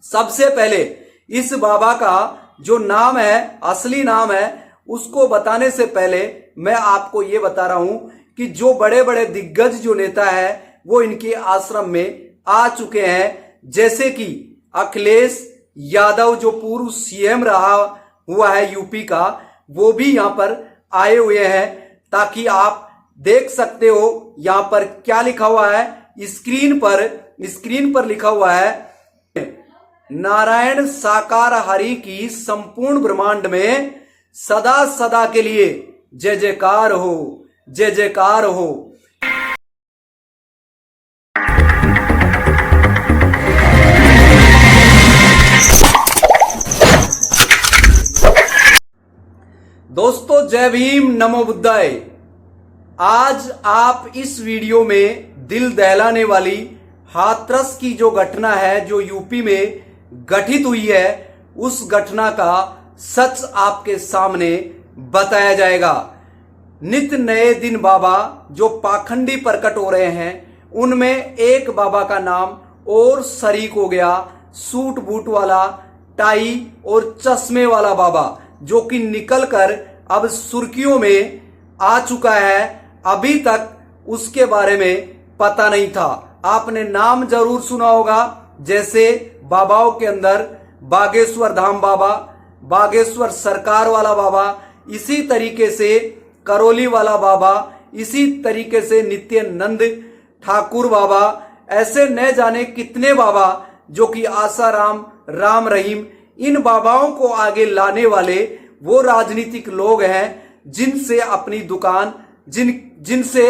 सबसे पहले इस बाबा का जो नाम है, असली नाम है, उसको बताने से पहले मैं आपको ये बता रहा हूं कि जो बड़े बड़े दिग्गज जो नेता है वो इनके आश्रम में आ चुके हैं। जैसे कि अखिलेश यादव जो पूर्व सीएम रहा हुआ है यूपी का, वो भी यहां पर आए हुए हैं, ताकि आप देख सकते हो यहां पर क्या लिखा हुआ है। स्क्रीन पर लिखा हुआ है, नारायण साकार हरि की संपूर्ण ब्रह्मांड में सदा सदा के लिए जय जयकार हो, जय जयकार हो। दोस्तों जय भीम, नमो बुद्धाय। आज आप इस वीडियो में दिल दहलाने वाली हाथरस की जो घटना है, जो यूपी में घटित हुई है, उस घटना का सच आपके सामने बताया जाएगा। नित नए दिन बाबा जो पाखंडी प्रकट हो रहे हैं, उनमें एक बाबा का नाम और शरीक हो गया, सूट बूट वाला, टाई और चश्मे वाला बाबा, जो कि निकल कर अब सुर्खियों में आ चुका है। अभी तक उसके बारे में पता नहीं था। आपने नाम जरूर सुना होगा, जैसे बाबाओं के अंदर बागेश्वर धाम बाबा, बागेश्वर सरकार वाला बाबा, इसी तरीके से करौली वाला बाबा, इसी तरीके से नित्यानंद ठाकुर बाबा, ऐसे न जाने कितने बाबा जो कि आसाराम, राम रहीम, इन बाबाओं को आगे लाने वाले वो राजनीतिक लोग हैं जिनसे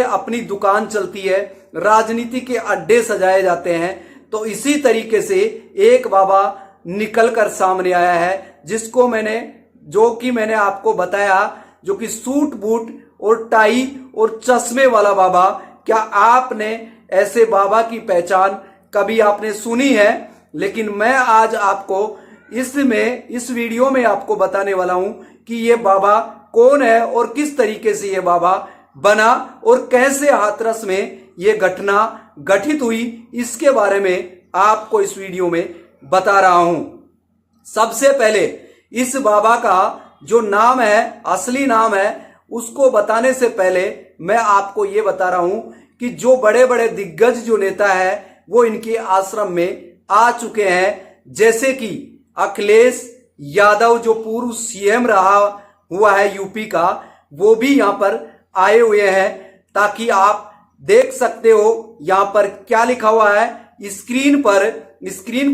अपनी दुकान चलती है, राजनीति के अड्डे सजाए जाते हैं। तो इसी तरीके से एक बाबा निकल कर सामने आया है, जो मैंने आपको बताया, जो कि सूट बूट और टाई और चश्मे वाला बाबा। क्या आपने ऐसे बाबा की पहचान कभी आपने सुनी है? लेकिन मैं आज आपको इस वीडियो में आपको बताने वाला हूं कि ये बाबा कौन है और किस तरीके से ये बाबा बना और कैसे हाथरस में ये घटना घटित हुई, इसके बारे में आपको इस वीडियो में बता रहा हूं। सबसे पहले इस बाबा का जो नाम है, असली नाम है, उसको बताने से पहले मैं आपको ये बता रहा हूं कि जो बड़े बड़े दिग्गज जो नेता है वो इनके आश्रम में आ चुके हैं। जैसे कि अखिलेश यादव जो पूर्व सीएम रहा हुआ है यूपी का, वो भी यहां पर आए हुए हैं, ताकि आप देख सकते हो यहां पर क्या लिखा हुआ है। स्क्रीन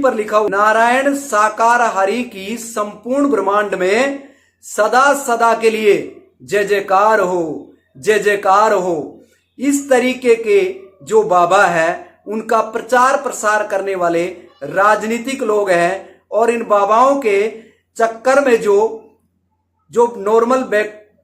पर लिखा हुआ, नारायण साकार हरि की संपूर्ण ब्रह्मांड में सदा सदा के लिए जय जयकार हो, जय जयकार हो। इस तरीके के जो बाबा है, उनका प्रचार प्रसार करने वाले राजनीतिक लोग हैं। और इन बाबाओं के चक्कर में जो नॉर्मल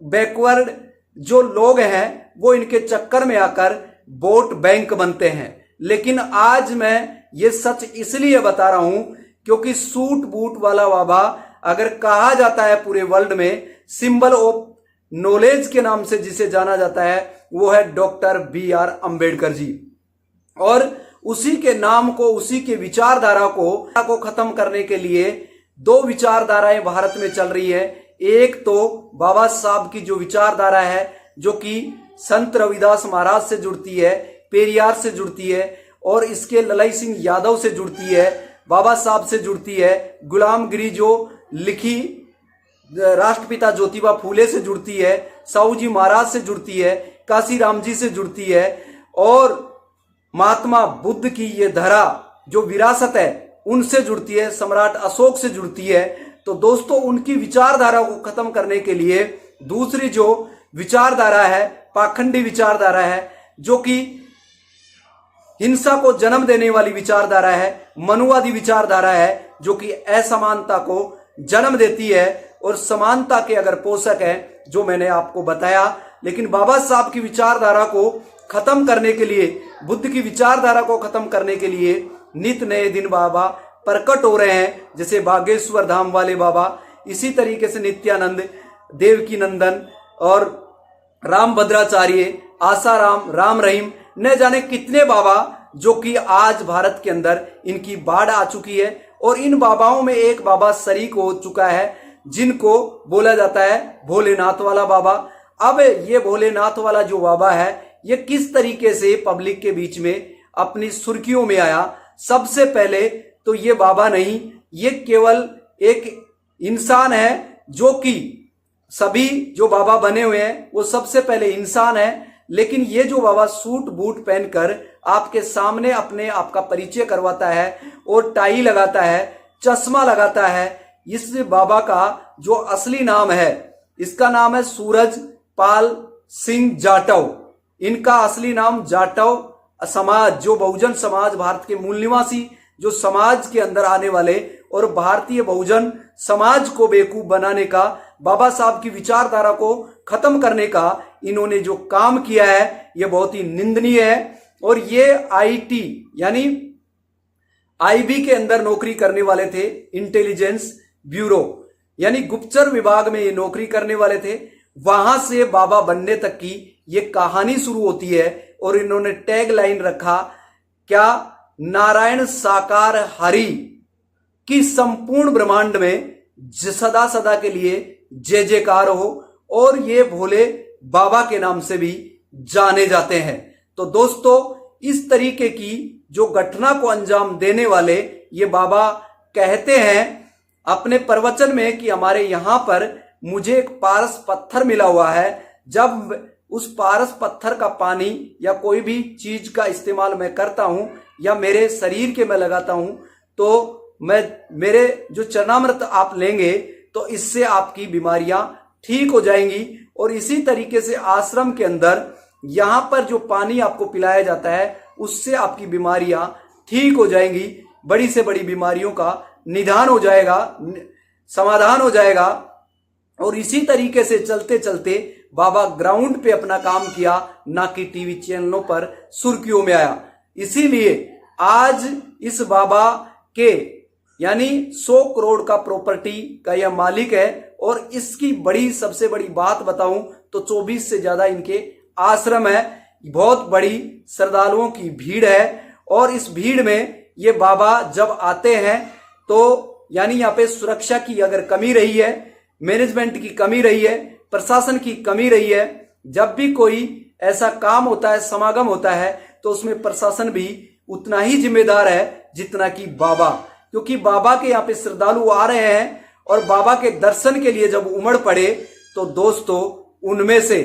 बैकवर्ड जो लोग हैं, वो इनके चक्कर में आकर वोट बैंक बनते हैं। लेकिन आज मैं ये सच इसलिए बता रहा हूं क्योंकि सूट बूट वाला बाबा अगर कहा जाता है पूरे वर्ल्ड में, सिंबल ऑफ नॉलेज के नाम से जिसे जाना जाता है, वो है डॉक्टर बी.आर. अंबेडकर जी। और उसी के नाम को, उसी के विचारधारा को खत्म करने के लिए दो विचारधाराएं भारत में चल रही है। एक तो बाबा साहब की जो विचारधारा है, जो कि संत रविदास महाराज से जुड़ती है, पेरियार से जुड़ती है, और इसके ललाई सिंह यादव से जुड़ती है, बाबा साहब से जुड़ती है, गुलामगिरी जो लिखी राष्ट्रपिता ज्योतिबा फूले से जुड़ती है, साहू जी महाराज से जुड़ती है, काशीराम जी से जुड़ती है, और महात्मा बुद्ध की ये धरा जो विरासत है उनसे जुड़ती है, सम्राट अशोक से जुड़ती है। तो दोस्तों, उनकी विचारधारा को खत्म करने के लिए दूसरी जो विचारधारा है, पाखंडी विचारधारा है, जो कि हिंसा को जन्म देने वाली विचारधारा है, मनुवादी विचारधारा है, जो कि असमानता को जन्म देती है और समानता के अगर पोषक है, जो मैंने आपको बताया। लेकिन बाबा साहब की विचारधारा को खत्म करने के लिए, बुद्ध की विचारधारा को खत्म करने के लिए नित नए दिन बाबा प्रकट हो रहे हैं, जैसे बागेश्वर धाम वाले बाबा, इसी तरीके से नित्यानंद, देवकी नंदन और राम भद्राचार्य, आसाराम, राम रहीम, न जाने कितने बाबा, जो कि आज भारत के अंदर इनकी बाढ़ आ चुकी है और इन बाबाओं में एक बाबा शरीक हो चुका है जिनको बोला जाता है भोलेनाथ वाला बाबा। अब ये भोलेनाथ वाला जो बाबा है ये किस तरीके से पब्लिक के बीच में अपनी सुर्खियों में आया? सबसे पहले तो ये बाबा नहीं, ये केवल एक इंसान है, जो कि सभी जो बाबा बने हुए हैं वो सबसे पहले इंसान है। लेकिन ये जो बाबा सूट बूट पहनकर आपके सामने अपने आप का परिचय करवाता है और टाई लगाता है, चश्मा लगाता है, इस बाबा का जो असली नाम है, इसका नाम है सूरज पाल सिंह जाटव। इनका असली नाम जाटव समाज, जो बहुजन समाज, भारत के मूल निवासी जो समाज के अंदर आने वाले और भारतीय बहुजन समाज को बेवकूफ बनाने का, बाबा साहब की विचारधारा को खत्म करने का इन्होंने जो काम किया है यह बहुत ही निंदनीय है। और ये आईटी यानी आईबी के अंदर नौकरी करने वाले थे, इंटेलिजेंस ब्यूरो यानी गुप्तचर विभाग में ये नौकरी करने वाले थे। वहां से बाबा बनने तक की ये कहानी शुरू होती है और इन्होंने टैग लाइन रखा, क्या नारायण साकार हरि की संपूर्ण ब्रह्मांड में सदा सदा के लिए जय जयकार हो, और ये भोले बाबा के नाम से भी जाने जाते हैं। तो दोस्तों, इस तरीके की जो घटना को अंजाम देने वाले ये बाबा कहते हैं अपने प्रवचन में कि हमारे यहां पर मुझे एक पारस पत्थर मिला हुआ है, जब उस पारस पत्थर का पानी या कोई भी चीज का इस्तेमाल मैं करता हूं या मेरे शरीर के मैं लगाता हूं तो मेरे जो चरणामृत आप लेंगे तो इससे आपकी बीमारियां ठीक हो जाएंगी। और इसी तरीके से आश्रम के अंदर यहां पर जो पानी आपको पिलाया जाता है उससे आपकी बीमारियां ठीक हो जाएंगी, बड़ी से बड़ी बीमारियों का निदान हो जाएगा, समाधान हो जाएगा। और इसी तरीके से चलते चलते बाबा ग्राउंड पे अपना काम किया, ना कि टीवी चैनलों पर सुर्खियों में आया। इसीलिए आज इस बाबा के यानी 100 करोड़ का प्रॉपर्टी का यह मालिक है। और इसकी सबसे बड़ी बात बताऊं तो 24 से ज्यादा इनके आश्रम है, बहुत बड़ी श्रद्धालुओं की भीड़ है। और इस भीड़ में ये बाबा जब आते हैं तो यानी यहाँ पे सुरक्षा की अगर कमी रही है, मैनेजमेंट की कमी रही है, प्रशासन की कमी रही है, जब भी कोई ऐसा काम होता है, समागम होता है, तो उसमें प्रशासन भी उतना ही जिम्मेदार है जितना कि बाबा। क्योंकि बाबा के यहाँ पे श्रद्धालु आ रहे हैं और बाबा के दर्शन के लिए जब उमड़ पड़े तो दोस्तों उनमें से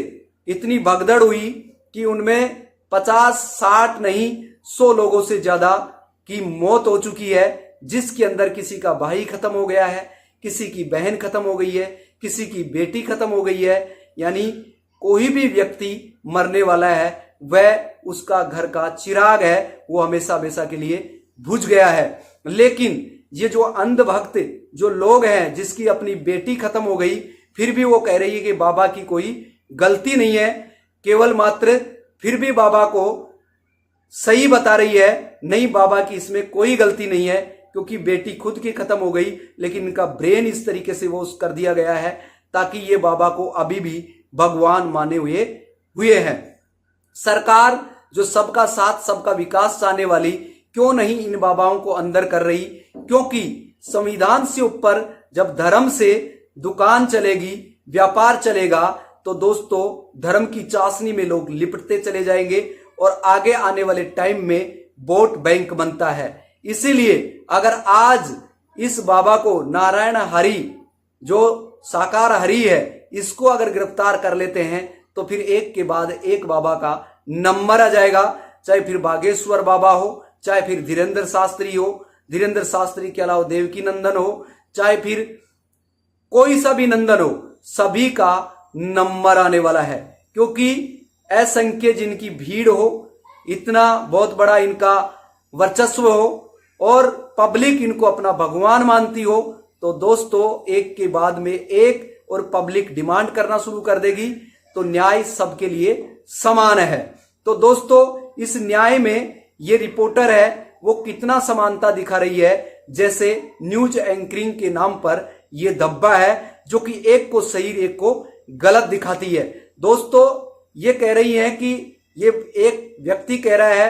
इतनी भगदड़ हुई कि उनमें 50-60 नहीं 100 लोगों से ज्यादा की मौत हो चुकी है, जिसके अंदर किसी का भाई खत्म हो गया है, किसी की बहन खत्म हो गई है, किसी की बेटी खत्म हो गई है। यानी कोई भी व्यक्ति मरने वाला है, वह उसका घर का चिराग है, वो हमेशा हमेशा के लिए बुझ गया है। लेकिन ये जो अंधभक्त जो लोग हैं, जिसकी अपनी बेटी खत्म हो गई, फिर भी वो कह रही है कि बाबा की कोई गलती नहीं है, केवल मात्र फिर भी बाबा को सही बता रही है, नहीं बाबा की इसमें कोई गलती नहीं है, क्योंकि बेटी खुद की खत्म हो गई, लेकिन इनका ब्रेन इस तरीके से वो कर दिया गया है ताकि ये बाबा को अभी भी भगवान माने हुए हैं। सरकार जो सबका साथ सबका विकास चाहने वाली, क्यों नहीं इन बाबाओं को अंदर कर रही? क्योंकि संविधान से ऊपर जब धर्म से दुकान चलेगी, व्यापार चलेगा, तो दोस्तों धर्म की चाशनी में लोग लिपटते चले जाएंगे और आगे आने वाले टाइम में वोट बैंक बनता है। इसीलिए अगर आज इस बाबा को, नारायण हरि जो साकार हरि है, इसको अगर गिरफ्तार कर लेते हैं तो फिर एक के बाद एक बाबा का नंबर आ जाएगा। चाहे फिर बागेश्वर बाबा हो, चाहे फिर धीरेन्द्र शास्त्री हो, धीरेन्द्र शास्त्री के अलावा देवकी नंदन हो, चाहे फिर कोई सा भी नंदन हो, सभी का नंबर आने वाला है। क्योंकि असंख्य जिनकी भीड़ हो, इतना बहुत बड़ा इनका वर्चस्व हो और पब्लिक इनको अपना भगवान मानती हो, तो दोस्तों एक के बाद में एक और पब्लिक डिमांड करना शुरू कर देगी, तो न्याय सबके लिए समान है। तो दोस्तों इस न्याय में ये रिपोर्टर है वो कितना समानता दिखा रही है, जैसे न्यूज एंकरिंग के नाम पर ये धब्बा है जो कि एक को सही एक को गलत दिखाती है। दोस्तों ये कह रही है कि ये एक व्यक्ति कह रहा है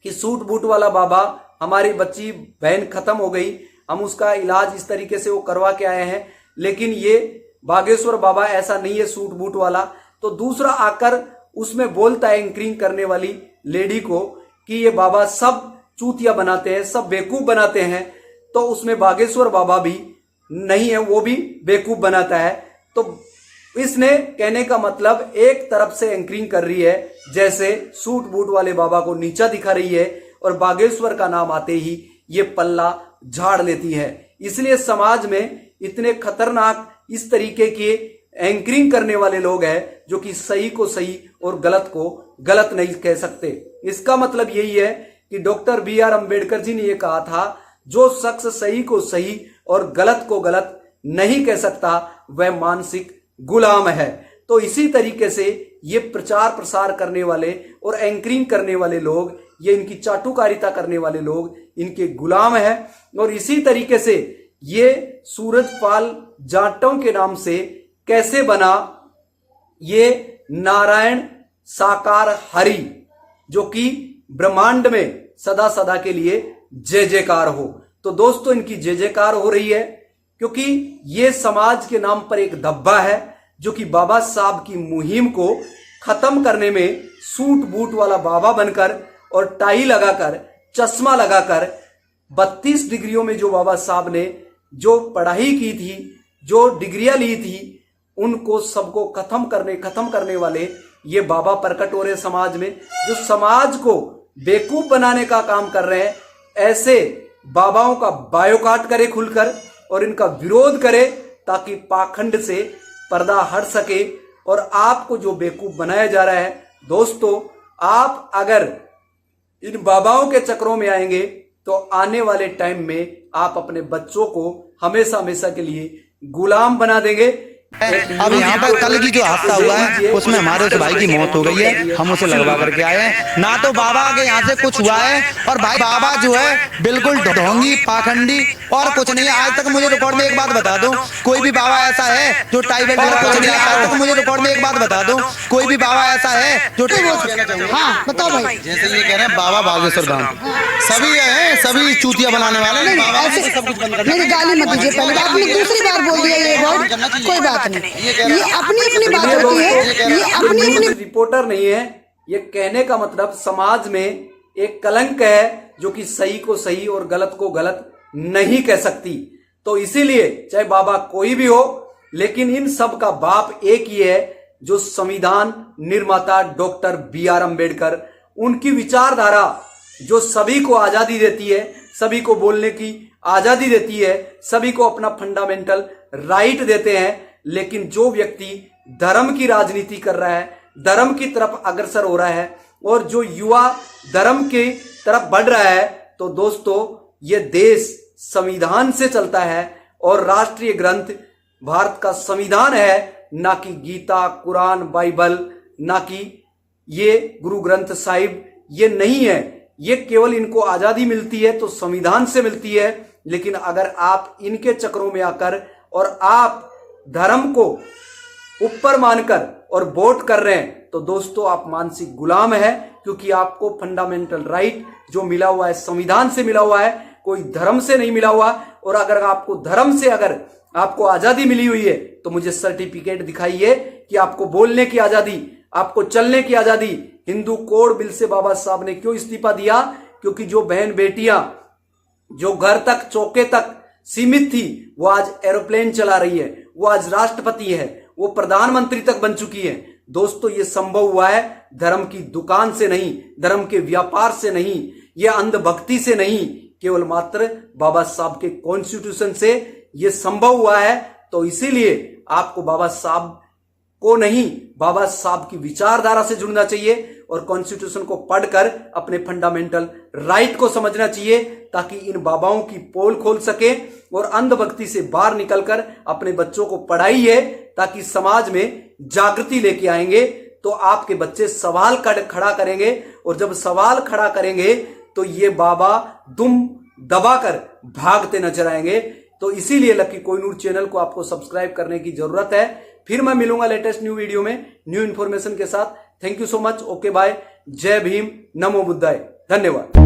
कि सूट बूट वाला बाबा, हमारी बच्ची बहन खत्म हो गई, हम उसका इलाज इस तरीके से वो करवा के आए हैं। लेकिन ये बागेश्वर बाबा ऐसा नहीं है सूट बूट वाला। तो दूसरा आकर उसमें बोलता है एंकरिंग करने वाली लेडी को कि ये बाबा सब चूतिया बनाते हैं, सब बेवकूफ बनाते हैं। तो उसमें बागेश्वर बाबा भी नहीं है, वो भी बेवकूफ बनाता है। तो इसने कहने का मतलब एक तरफ से एंकरिंग कर रही है, जैसे सूट बूट वाले बाबा को नीचा दिखा रही है, और बागेश्वर का नाम आते ही ये पल्ला झाड़ लेती है। इसलिए समाज में इतने खतरनाक इस तरीके के एंकरिंग करने वाले लोग हैं जो कि सही को सही और गलत को गलत नहीं कह सकते। इसका मतलब यही है कि डॉक्टर BR अम्बेडकर जी ने यह कहा था, जो शख्स सही को सही और गलत को गलत नहीं कह सकता वह मानसिक गुलाम है। तो इसी तरीके से ये प्रचार प्रसार करने वाले और एंकरिंग करने वाले लोग, ये इनकी चाटुकारिता करने वाले लोग इनके गुलाम है। और इसी तरीके से ये सूरजपाल जाटों के नाम से कैसे बना ये नारायण साकार हरि, जो कि ब्रह्मांड में सदा सदा के लिए जय जयकार हो। तो दोस्तों इनकी जय जयकार हो रही है क्योंकि ये समाज के नाम पर एक धब्बा है जो कि बाबा साहब की मुहिम को खत्म करने में सूट बूट वाला बाबा बनकर और टाई लगाकर चश्मा लगाकर 32 डिग्रियों में जो बाबा साहब ने जो पढ़ाई की थी, जो डिग्रियां ली थी, उनको सबको खत्म करने वाले ये बाबा प्रकट हो रहे समाज में, जो समाज को बेवकूफ बनाने का काम कर रहे हैं। ऐसे बाबाओं का बायोकाट करे खुलकर और इनका विरोध करे ताकि पाखंड से पर्दा हट सके और आपको जो बेवकूफ बनाया जा रहा है। दोस्तों आप अगर इन बाबाओं के चक्रों में आएंगे तो आने वाले टाइम में आप अपने बच्चों को हमेशा हमेशा के लिए गुलाम बना देंगे। अब यहाँ पर कल की जो हादसा हुआ है उसमें हमारे उस भाई की मौत हो गई है, हम उसे लगवा करके आए हैं। ना तो बाबा के यहाँ से कुछ हुआ है और भाई बाबा जो है बिल्कुल ढोंगी पाखंडी और कुछ नहीं है। आज तक मुझे रिकॉर्ड में एक बात बता दो, कोई भी बाबा ऐसा है जो टाई बेल्ट कुछ नहीं है। आज तक मुझे रिकॉर्ड में एक बात बता दो, कोई भी बाबा ऐसा है जो हाँ बताओ भाई। जैसे ये कह रहे हैं बाबा बागेश्वर धाम सभी है, सभी चूतिया बनाने वाले सब कुछ बंद मेरी गाली मत दीजिए, पहले आपने दूसरी बार बोल दिया ये वर्ड, कोई बात नहीं, ये अपनी बात होती है, ये अपनी रिपोर्टर नहीं है। ये कहने का मतलब समाज में एक कलंक है जो कि सही को सही और गलत को गलत नहीं कह सकती। तो इसीलिए चाहे बाबा कोई भी हो, लेकिन इन सब का बाप एक ही है, जो संविधान निर्माता डॉक्टर BR अम्बेडकर। उनकी विचारधारा जो सभी को आजादी देती है, सभी को बोलने की आजादी देती है, सभी को अपना फंडामेंटल राइट देते हैं। लेकिन जो व्यक्ति धर्म की राजनीति कर रहा है, धर्म की तरफ अग्रसर हो रहा है और जो युवा धर्म की तरफ बढ़ रहा है, तो दोस्तों ये देश संविधान से चलता है और राष्ट्रीय ग्रंथ भारत का संविधान है, ना कि गीता, कुरान, बाइबल, ना कि ये गुरु ग्रंथ साहिब। ये नहीं है, ये केवल इनको आजादी मिलती है तो संविधान से मिलती है। लेकिन अगर आप इनके चक्रों में आकर और आप धर्म को ऊपर मानकर और वोट कर रहे हैं तो दोस्तों आप मानसिक गुलाम है, क्योंकि आपको फंडामेंटल राइट जो मिला हुआ है संविधान से मिला हुआ है, कोई धर्म से नहीं मिला हुआ। और अगर आपको धर्म से अगर आपको आजादी मिली हुई है तो मुझे सर्टिफिकेट दिखाइए कि आपको बोलने की आजादी, आपको चलने की आजादी। हिंदू कोड बिल से बाबा साहब ने क्यों इस्तीफा दिया? क्योंकि जो बहन बेटियां जो घर तक चौके तक सीमित थी वो आज एरोप्लेन चला रही है, वो आज राष्ट्रपति है, वो प्रधानमंत्री तक बन चुकी है। दोस्तों ये संभव हुआ है धर्म की दुकान से नहीं, धर्म के व्यापार से नहीं, ये अंधभक्ति से नहीं, केवल मात्र बाबा साहब के कॉन्स्टिट्यूशन से ये संभव हुआ है। तो इसीलिए आपको बाबा साहब को नहीं, बाबा साहब की विचारधारा से जुड़ना चाहिए और कॉन्स्टिट्यूशन को पढ़कर अपने फंडामेंटल राइट को समझना चाहिए, ताकि इन बाबाओं की पोल खोल सके और अंधभक्ति से बाहर निकलकर अपने बच्चों को पढ़ाइए, ताकि समाज में जागृति लेके आएंगे तो आपके बच्चे सवाल खड़ा करेंगे। और जब सवाल खड़ा करेंगे तो ये बाबा दुम दबाकर भागते नजर आएंगे। तो इसीलिए लकी कोहिनूर चैनल को आपको सब्सक्राइब करने की जरूरत है। फिर मैं मिलूंगा लेटेस्ट न्यू वीडियो में न्यू इन्फॉर्मेशन के साथ। Thank you so much. Okay bye. जय भीम, नमो बुद्धाय। धन्यवाद।